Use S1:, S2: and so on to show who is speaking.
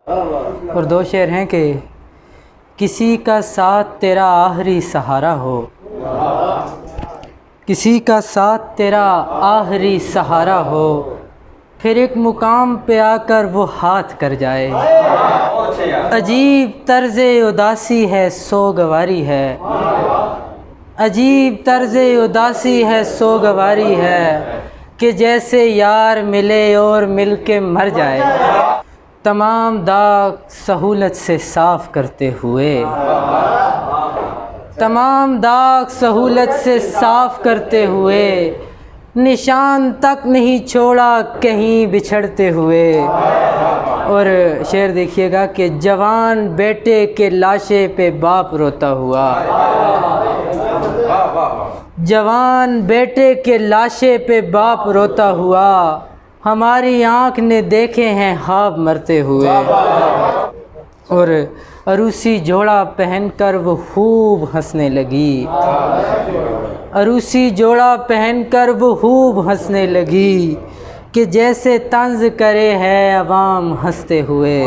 S1: اور دو شعر ہیں کہ کسی کا ساتھ تیرا آخری سہارا ہو، کسی کا ساتھ تیرا آخری سہارا ہو، پھر ایک مقام پہ آ کر وہ ہاتھ کر جائے۔ عجیب طرز اداسی ہے سوگواری ہے، عجیب طرز اداسی ہے سوگواری ہے، کہ جیسے یار ملے اور مل کے مر جائے۔ تمام داغ سہولت سے صاف کرتے ہوئے، تمام داغ سہولت سے صاف کرتے ہوئے، نشان تک نہیں چھوڑا کہیں بچھڑتے ہوئے۔ اور شعر دیکھیے گا کہ جوان بیٹے کے لاشے پہ باپ روتا ہوا، جوان بیٹے کے لاشے پہ باپ روتا ہوا، ہماری آنکھ نے دیکھے ہیں خواب مرتے ہوئے۔ اور عروسی جوڑا پہن کر وہ خوب ہنسنے لگی، عروسی جوڑا پہن کر وہ خوب ہنسنے لگی، کہ جیسے طنز کرے ہے عوام ہنستے ہوئے۔